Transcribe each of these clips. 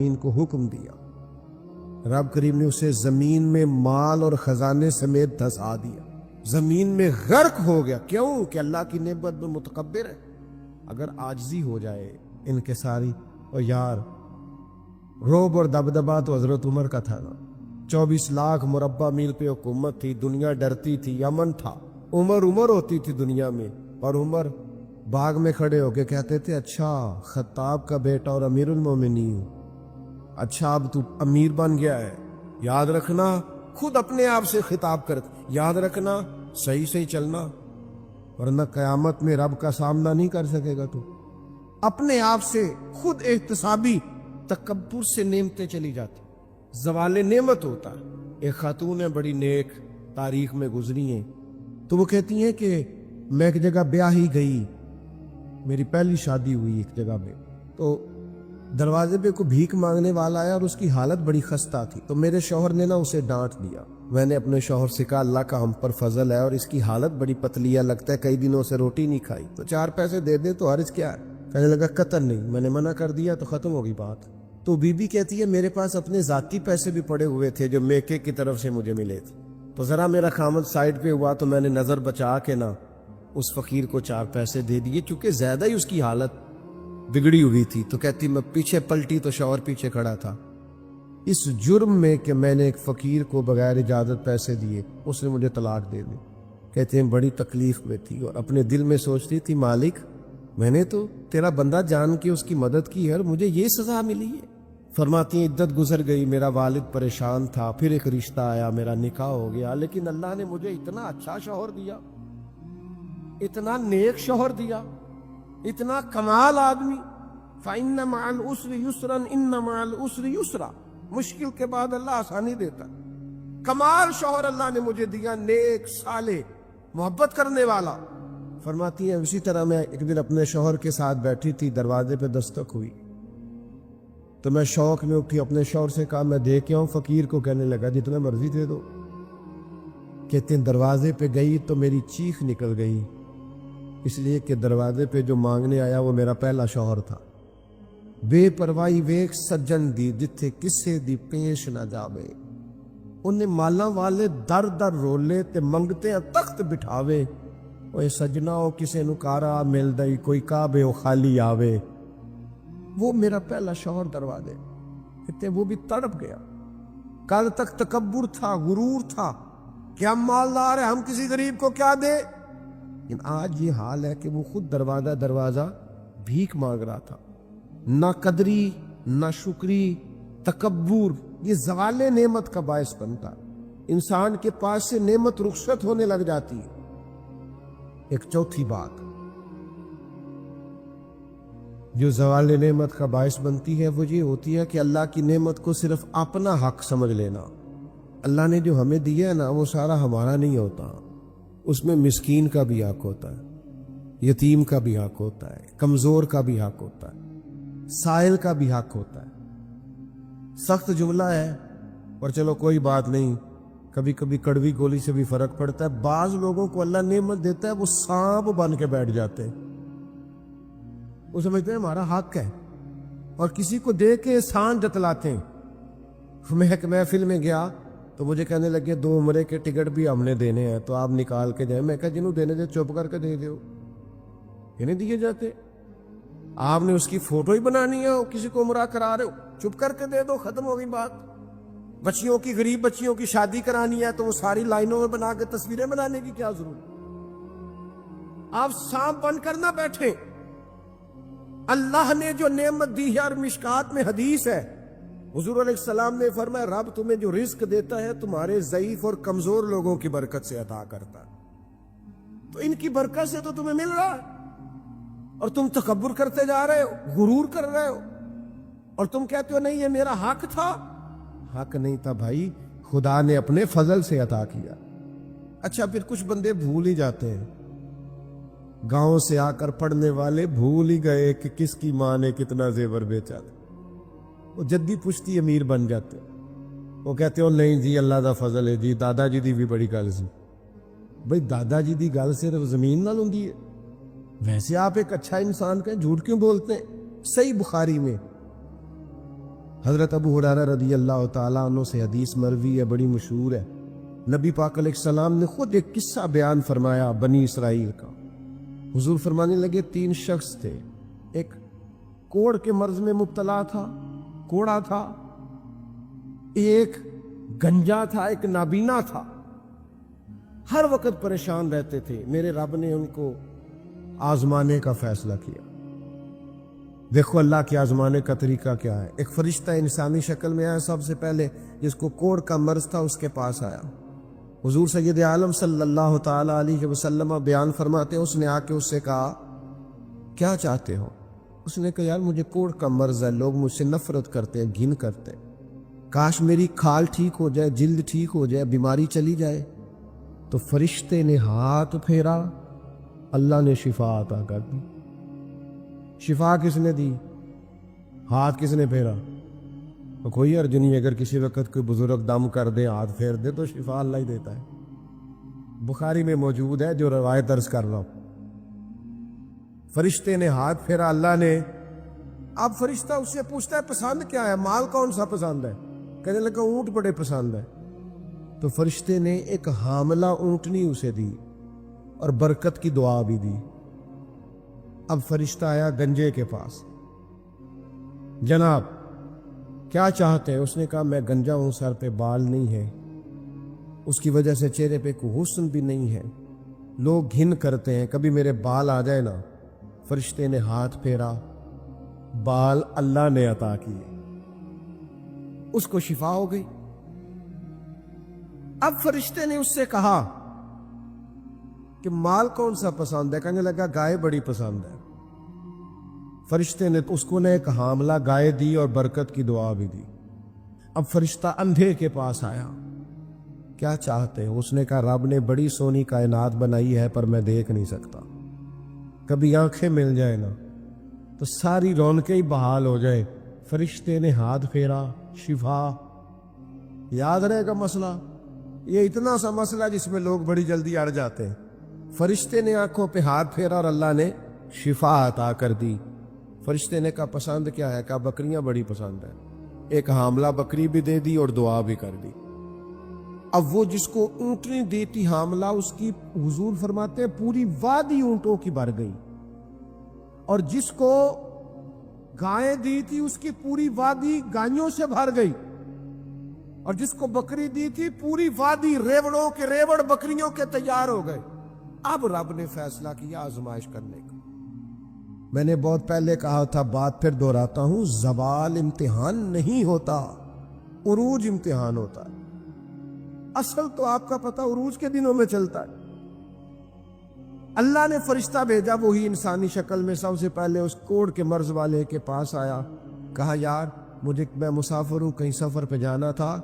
زمین کو حکم دیا، رب کریم نے اسے زمین میں مال اور خزانے سمیت دھسا دیا، زمین میں غرق ہو گیا۔ کیوں؟ کہ اللہ کی نعمت میں متکبر ہے۔ اگر عاجزی ہو جائے انکساری، اور یار روب اور دبدبا تو حضرت عمر کا تھا نا۔ 24 لاکھ مربع میل پہ حکومت تھی، دنیا ڈرتی تھی، امن تھا، عمر ہوتی تھی دنیا میں، اور عمر باغ میں کھڑے ہو کے کہتے تھے اچھا خطاب کا بیٹا اور امیر المومنین، اچھا اب تو امیر بن گیا ہے، یاد رکھنا، خود اپنے آپ سے خطاب کرتے، یاد رکھنا صحیح چلنا، ورنہ قیامت میں رب کا سامنا نہیں کر سکے گا۔ تو اپنے آپ سے خود احتسابی تکبر سے نعمتیں چلی جاتی، زوال نعمت ہوتا ہے۔ ایک خاتون ہے بڑی نیک، تاریخ میں گزری ہیں، تو وہ کہتی ہیں کہ میں ایک جگہ بیاہ ہی گئی، میری پہلی شادی ہوئی ایک جگہ میں، تو دروازے پہ کوئی بھیک مانگنے والا آیا اور اس کی حالت بڑی خستہ تھی، تو میرے شوہر نے نا اسے ڈانٹ دیا۔ میں نے اپنے شوہر سے کہا اللہ کا ہم پر فضل ہے اور اس کی حالت بڑی پتلی ہے، لگتا ہے کئی دنوں سے روٹی نہیں کھائی، تو 4 پیسے دے دے تو حرج کیا ہے؟ کہنے لگا قطر نہیں، میں نے منع کر دیا تو ختم ہوگی بات۔ تو بی بی کہتی ہے میرے پاس اپنے ذاتی پیسے بھی پڑے ہوئے تھے جو میکے کی طرف سے مجھے ملے تھے، تو ذرا میرا خامد سائڈ پہ ہوا تو میں نے نظر بچا کے نا اس فقیر کو 4 پیسے دے دیے، چونکہ زیادہ ہی اس کی حالت بگڑی ہوئی تھی۔ تو کہتی میں پیچھے پلٹی تو شوہر پیچھے کھڑا تھا، اس جرم میں کہ میں نے ایک فقیر کو بغیر اجازت پیسے دیے، اس نے مجھے طلاق دے دی۔ کہتے ہیں بڑی تکلیف میں تھی اور اپنے دل میں سوچتی تھی مالک میں نے تو تیرا بندہ جان کے اس کی مدد کی ہے اور مجھے یہ سزا ملی ہے۔ فرماتی ہیں عدت گزر گئی، میرا والد پریشان تھا، پھر ایک رشتہ آیا، میرا نکاح ہو گیا، لیکن اللہ نے مجھے اتنا اچھا شوہر دیا، اتنا نیک شوہر دیا، اتنا کمال آدمی۔ فَإِنَّ مَعَ الْعُسْرِ يُسْرًا إِنَّ مَعَ الْعُسْرِ يُسْرًا، مشکل کے بعد اللہ آسانی دیتا۔ کمال شوہر اللہ نے مجھے دیا، نیک، صالح، محبت کرنے والا۔ فرماتی ہیں اسی طرح میں ایک دن اپنے شوہر کے ساتھ بیٹھی تھی، دروازے پہ دستک ہوئی تو میں شوق میں اٹھی، اپنے شوہر سے کہا میں دے کے آؤں فقیر کو؟ کہنے لگا جتنا مرضی دے دو۔ کہتے ہیں دروازے پہ گئی تو میری چیخ نکل گئی، اس لیے کہ دروازے پہ جو مانگنے آیا وہ میرا پہلا شوہر تھا۔ بے پرواہی ویک سجن دی جتھے کسے دی پیش نہ جاوے، انہیں مالاں والے در در رولے تے منگتے تخت بٹھاوے، اوے سجنا او کسے نو کارا مل دئی، کوئی کعبے او خالی آوے۔ وہ میرا پہلا شوہر دروازے، کہتے وہ بھی تڑپ گیا۔ کل تک تکبر تھا، غرور تھا کہ ہم مالدار ہیں، ہم کسی غریب کو کیا دے، لیکن آج یہ حال ہے کہ وہ خود دروازہ بھیک مانگ رہا تھا۔ نہ قدری، نہ شکری، تکبر، یہ زوال نعمت کا باعث بنتا۔ انسان کے پاس سے نعمت رخصت ہونے لگ جاتی ہے۔ ایک چوتھی بات جو زوال نعمت کا باعث بنتی ہے وہ یہ ہوتی ہے کہ اللہ کی نعمت کو صرف اپنا حق سمجھ لینا۔ اللہ نے جو ہمیں دیا ہے نا وہ سارا ہمارا نہیں ہوتا، اس میں مسکین کا بھی حق ہوتا ہے، یتیم کا بھی حق ہوتا ہے، کمزور کا بھی حق ہوتا ہے، سائل کا بھی حق ہوتا ہے۔ سخت جملہ ہے اور چلو کوئی بات نہیں، کبھی کبھی کڑوی گولی سے بھی فرق پڑتا ہے۔ بعض لوگوں کو اللہ نعمت دیتا ہے وہ سانپ بن کے بیٹھ جاتے ہیں، وہ سمجھتے ہیں ہمارا حق ہے اور کسی کو دے کے احسان جتلاتے ہیں۔ میں ایک محفل میں گیا تو مجھے کہنے لگے 2 عمرے کے ٹکٹ بھی ہم نے دینے ہیں تو آپ نکال کے جائیں۔ میں کہا جنہوں دینے دے چپ کر کے دے دو، یہ نہیں دیے جاتے۔ آپ نے اس کی فوٹو ہی بنانی ہے، کسی کو عمرہ کرا رہے ہو چپ کر کے دے دو، ختم ہو گئی بات۔ بچیوں کی، غریب بچیوں کی شادی کرانی ہے تو وہ ساری لائنوں میں بنا کے تصویریں بنانے کی کیا ضرورت؟ آپ سانپ بن کر نہ بیٹھیں۔ اللہ نے جو نعمت دی ہے، اور مشکات میں حدیث ہے حضور علیہ السلام نے فرمایا رب تمہیں جو رزق دیتا ہے تمہارے ضعیف اور کمزور لوگوں کی برکت سے عطا کرتا ہے، تو ان کی برکت سے تو تمہیں مل رہا ہے اور تم تکبر کرتے جا رہے ہو، غرور کر رہے ہو، اور تم کہتے ہو نہیں یہ میرا حق تھا۔ حق نہیں تھا بھائی، خدا نے اپنے فضل سے عطا کیا۔ اچھا پھر کچھ بندے بھول ہی جاتے ہیں، گاؤں سے آ کر پڑھنے والے بھول ہی گئے کہ کس کی ماں نے کتنا زیور بیچا تھا۔ وہ جدی پشتی امیر بن جاتے، وہ کہتے ہو نہیں جی اللہ دا فضل ہے جی، دادا جی دی بھی بڑی گل سی۔ بھائی دادا جی دی گل صرف زمین نال ہوندی ہے؟ ویسے آپ ایک اچھا انسان کہیں، جھوٹ کیوں بولتے ہیں؟ صحیح بخاری میں حضرت ابو ہریرہ رضی اللہ تعالیٰ عنہ سے حدیث مروی ہے، بڑی مشہور ہے۔ نبی پاک علیہ السلام نے خود ایک قصہ بیان فرمایا بنی اسرائیل کا۔ حضور فرمانے لگے 3 شخص تھے، ایک کوڑ کے مرض میں مبتلا تھا، کوڑا تھا، ایک گنجا تھا، ایک نابینا تھا، ہر وقت پریشان رہتے تھے۔ میرے رب نے ان کو آزمانے کا فیصلہ کیا۔ دیکھو اللہ کے آزمانے کا طریقہ کیا ہے۔ ایک فرشتہ انسانی شکل میں آیا، سب سے پہلے جس کو کوڑ کا مرض تھا اس کے پاس آیا۔ حضور سید عالم صلی اللہ تعالی علیہ وسلم بیان فرماتے ہیں، اس نے آ کے اس سے کہا کیا چاہتے ہو؟ اس نے کہا یار مجھے کوڑ کا مرض ہے، لوگ مجھ سے نفرت کرتے ہیں، گھن کرتے ہیں، کاش میری کھال ٹھیک ہو جائے، جلد ٹھیک ہو جائے، بیماری چلی جائے۔ تو فرشتے نے ہاتھ پھیرا، اللہ نے شفا عطا کر دی۔ شفا کس نے دی؟ ہاتھ کس نے پھیرا؟ تو کوئی حرج نہیں، اگر کسی وقت کوئی بزرگ دم کر دے، ہاتھ پھیر دے، تو شفا اللہ ہی دیتا ہے۔ بخاری میں موجود ہے جو روایت درج کر رہا ہوں۔ فرشتے نے ہاتھ پھیرا، اللہ نے۔ اب فرشتہ اس سے پوچھتا ہے پسند کیا ہے، مال کون سا پسند ہے؟ کہنے لگا اونٹ بڑے پسند ہے۔ تو فرشتے نے ایک حاملہ اونٹنی اسے دی اور برکت کی دعا بھی دی۔ اب فرشتہ آیا گنجے کے پاس، جناب کیا چاہتے ہیں؟ اس نے کہا میں گنجا ہوں، سر پہ بال نہیں ہے، اس کی وجہ سے چہرے پہ کوئی حسن بھی نہیں ہے، لوگ گھن کرتے ہیں، کبھی میرے بال آ جائے نا۔ فرشتے نے ہاتھ پھیرا، بال اللہ نے عطا کیے، اس کو شفا ہو گئی۔ اب فرشتے نے اس سے کہا کہ مال کون سا پسند ہے؟ کہنے لگا گائے بڑی پسند ہے۔ فرشتے نے اس کو ایک حاملہ گائے دی اور برکت کی دعا بھی دی۔ اب فرشتہ اندھے کے پاس آیا، کیا چاہتے ہیں؟ اس نے کہا رب نے بڑی سونی کائنات بنائی ہے پر میں دیکھ نہیں سکتا، کبھی آنکھیں مل جائے نا تو ساری رونقیں ہی بحال ہو جائے۔ فرشتے نے ہاتھ پھیرا، شفا۔ یاد رہے گا مسئلہ، یہ اتنا سا مسئلہ جس میں لوگ بڑی جلدی اڑ جاتے ہیں۔ فرشتے نے آنکھوں پہ ہاتھ پھیرا اور اللہ نے شفا عطا کر دی۔ فرشتے نے کہا پسند کیا ہے؟ کہا بکریاں بڑی پسند ہے۔ ایک حاملہ بکری بھی دے دی اور دعا بھی کر دی۔ اب وہ جس کو اونٹنی دی تھی حاملہ، اس کی حضور فرماتے ہیں پوری وادی اونٹوں کی بھر گئی، اور جس کو گائیں دی تھی اس کی پوری وادی گائیوں سے بھر گئی، اور جس کو بکری دی تھی پوری وادی ریوڑوں کے ریوڑ بکریوں کے تیار ہو گئے۔ اب رب نے فیصلہ کیا آزمائش کرنے کا۔ میں نے بہت پہلے کہا تھا، بات پھر دہراتا ہوں، زوال امتحان نہیں ہوتا، عروج امتحان ہوتا ہے۔ اصل تو آپ کا پتہ عروج کے دنوں میں چلتا ہے۔ اللہ نے فرشتہ بھیجا، وہی انسانی شکل میں سب سے پہلے اس کوڑ کے مرض والے کے پاس آیا، کہا یار میں مسافر ہوں، کہیں سفر پہ جانا تھا،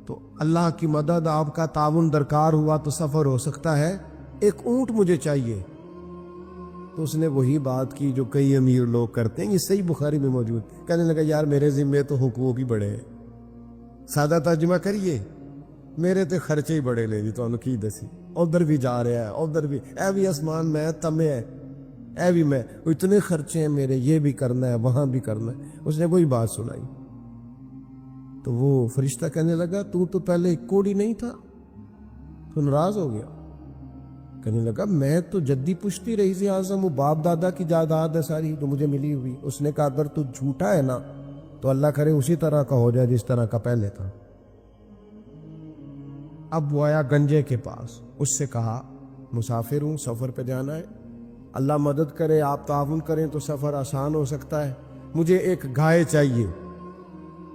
تو اللہ کی مدد، آپ کا تعاون درکار ہوا تو سفر ہو سکتا ہے، ایک اونٹ مجھے چاہیے۔ تو اس نے وہی بات کی جو کئی امیر لوگ کرتے ہیں، یہ صحیح بخاری میں موجود۔ کہنے لگا یار میرے ذمے تو حقوق ہی بڑے ہیں، سادہ ترجمہ کریے، میرے تے خرچے ہی بڑے لے جی، تو کی دسی ادھر بھی جا رہا ہے، ادھر بھی، اے بھی آسمان میں تمے ہے، اے بھی میں، اتنے خرچے ہیں میرے، یہ بھی کرنا ہے، وہاں بھی کرنا ہے۔ اس نے کوئی بات سنائی تو وہ فرشتہ کہنے لگا تو پہلے کوڑی نہیں تھا، تو ناراض ہو گیا۔ کہنے لگا میں تو جدی پشتی رہی سی اعظم، وہ باپ دادا کی جائیداد ہے ساری تو مجھے ملی ہوئی۔ اس نے کہا اگر تو جھوٹا ہے نا تو اللہ کرے اسی طرح کا ہو جائے جس طرح کا پہلے تھا۔ اب وہ آیا گنجے کے پاس، اس سے کہا مسافر ہوں، سفر پہ جانا ہے، اللہ مدد کرے، آپ تعاون کریں تو سفر آسان ہو سکتا ہے، مجھے ایک گائے چاہیے،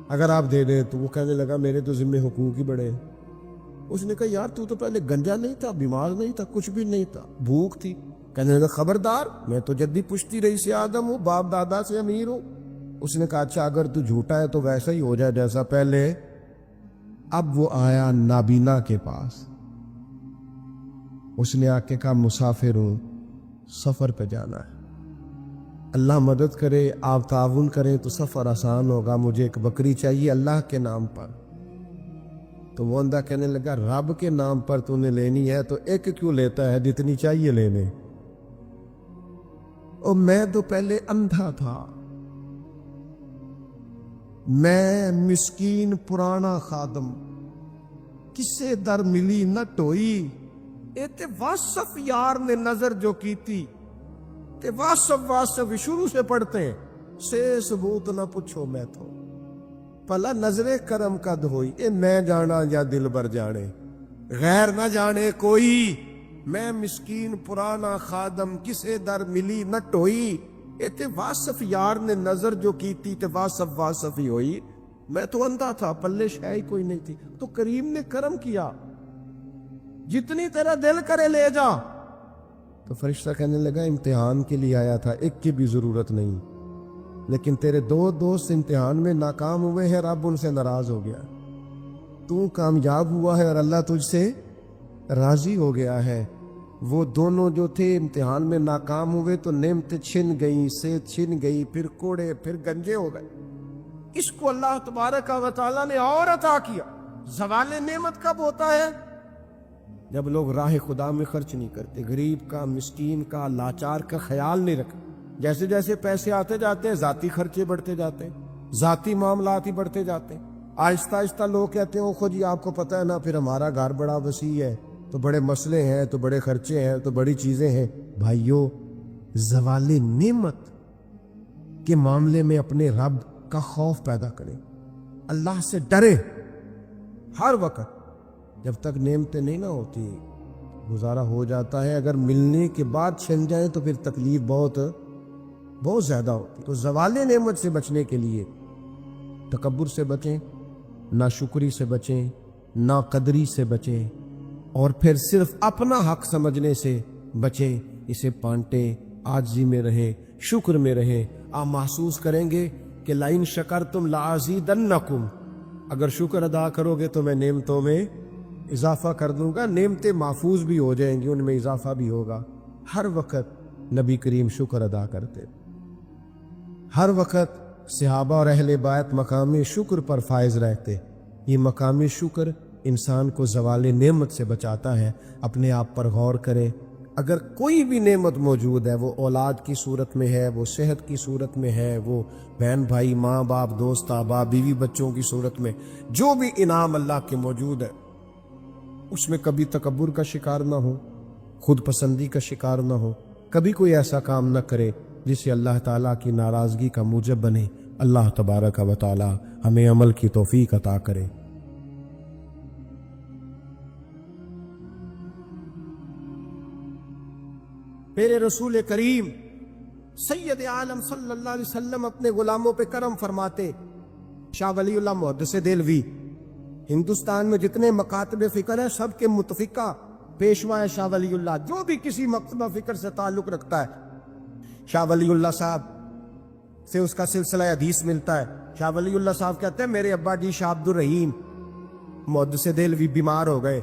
اگر آپ دے دیں تو۔ وہ کہنے لگا میرے تو ذمے حقوق ہی بڑے ہیں۔ اس نے کہا یار تو پہلے گنجا نہیں تھا، بیمار نہیں تھا، کچھ بھی نہیں تھا، بھوک تھی۔ کہنے لگا خبردار، میں تو جدی پشتی رہی سے آدم ہوں، باپ دادا سے امیر ہوں۔ اس نے کہا اچھا اگر تو جھوٹا ہے تو ویسا ہی ہو جائے جیسا پہلے۔ اب وہ آیا نابینا کے پاس، اس نے آ کے کہا مسافر ہوں، سفر پہ جانا ہے، اللہ مدد کرے، آپ تعاون کریں تو سفر آسان ہوگا، مجھے ایک بکری چاہیے اللہ کے نام پر۔ تو وہ اندھا کہنے لگا رب کے نام پر تو نے لینی ہے تو ایک کیوں لیتا ہے، جتنی چاہیے لینے۔ اور میں تو پہلے اندھا تھا، میں مسکین پرانا خادم کسے در ملی نہ ٹوئی اے تے واصف یار نے نظر جو کیتی تے واصف شروع سے پڑھتے ہیں سے ثبوت نہ پوچھو میں تو پلا نظر کرم کد ہوئی اے میں جانا یا دل بر جانے غیر نہ جانے کوئی میں مسکین پرانا خادم کسے در ملی نہ ٹوئی اے تے واصف یار نے نظر جو کیتی تے واصف ہی ہوئی میں تو اندھا تھا پلے شے ہی کوئی نہیں تھی تو کریم نے کرم کیا جتنی تیرا دل کرے لے جا تو فرشتہ کہنے لگا امتحان کے لیے آیا تھا ایک کی بھی ضرورت نہیں لیکن تیرے دو دوست امتحان میں ناکام ہوئے ہیں رب ان سے ناراض ہو گیا تو کامیاب ہوا ہے اور اللہ تجھ سے راضی ہو گیا ہے وہ دونوں جو تھے امتحان میں ناکام ہوئے تو نعمتیں چھن گئیں صحت چھن گئی پھر کوڑے پھر گنجے ہو گئے اس کو اللہ تبارک و تعالیٰ نے اور عطا کیا زوال نعمت کب ہوتا ہے جب لوگ راہ خدا میں خرچ نہیں کرتے غریب کا مسکین کا لاچار کا خیال نہیں رکھتے جیسے جیسے پیسے آتے جاتے ہیں ذاتی خرچے بڑھتے جاتے ہیں ذاتی معاملات ہی بڑھتے جاتے ہیں آہستہ آہستہ لوگ کہتے ہیں خود جی آپ کو پتہ ہے نا پھر ہمارا گھر بڑا وسیع ہے تو بڑے مسئلے ہیں تو بڑے خرچے ہیں تو بڑی چیزیں ہیں بھائیو زوال نعمت کے معاملے میں اپنے رب کا خوف پیدا کریں اللہ سے ڈرے ہر وقت جب تک نعمتیں نہیں نہ ہوتی گزارا ہو جاتا ہے اگر ملنے کے بعد چھن جائیں تو پھر تکلیف بہت زیادہ ہوتی تو زوال نعمت سے بچنے کے لیے تکبر سے بچیں ناشکری سے بچیں ناقدری سے بچیں اور پھر صرف اپنا حق سمجھنے سے بچیں اسے پانٹیں عاجزی میں رہیں شکر میں رہیں آپ محسوس کریں گے کہ لئن شکرتم لازیدنکم اگر شکر ادا کرو گے تو میں نعمتوں میں اضافہ کر دوں گا نعمتیں محفوظ بھی ہو جائیں گی ان میں اضافہ بھی ہوگا ہر وقت نبی کریم شکر ادا کرتے ہر وقت صحابہ اور اہل بیت مقام شکر پر فائز رہتے یہ مقام شکر انسان کو زوال نعمت سے بچاتا ہے اپنے آپ پر غور کریں اگر کوئی بھی نعمت موجود ہے وہ اولاد کی صورت میں ہے وہ صحت کی صورت میں ہے وہ بہن بھائی ماں باپ دوست احباب بیوی بچوں کی صورت میں جو بھی انعام اللہ کے موجود ہے اس میں کبھی تکبر کا شکار نہ ہو خود پسندی کا شکار نہ ہو کبھی کوئی ایسا کام نہ کرے جسے اللہ تعالیٰ کی ناراضگی کا موجب بنے اللہ تبارک و تعالیٰ ہمیں عمل کی توفیق عطا کرے میرے رسول کریم سید عالم صلی اللہ علیہ وسلم اپنے غلاموں پہ کرم فرماتے شاہ ولی اللہ محدث دہلوی ہندوستان میں جتنے مکاتب فکر ہیں سب کے متفقہ پیشوا ہے شاہ ولی اللہ جو بھی کسی مکتبہ فکر سے تعلق رکھتا ہے شاہ ولی اللہ صاحب سے اس کا سلسلہ حدیث ملتا ہے شاہ ولی اللہ صاحب کہتے ہیں میرے ابا جی شاہ عبد الرحیم محدث دہلوی بیمار ہو گئے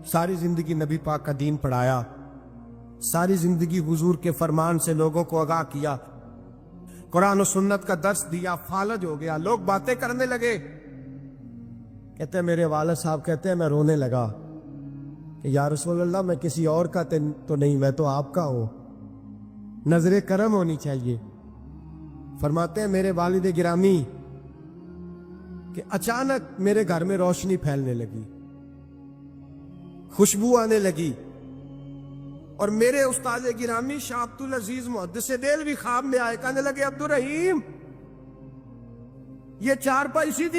ساری زندگی نبی پاک کا دین پڑھایا ساری زندگی حضور کے فرمان سے لوگوں کو آگاہ کیا قرآن و سنت کا درس دیا فالج ہو گیا لوگ باتیں کرنے لگے کہتے ہیں میرے والد صاحب کہتے ہیں میں رونے لگا کہ یا رسول اللہ میں کسی اور کا تو نہیں میں تو آپ کا ہوں نظر کرم ہونی چاہیے فرماتے ہیں میرے والد گرامی کہ اچانک میرے گھر میں روشنی پھیلنے لگی خوشبو آنے لگی اور میرے استاد گرامی شاہ عبد العزیز محدث دہلوی خواب میں آئے کہنے لگے عبد الرحیم یہ چارپائی سیدھی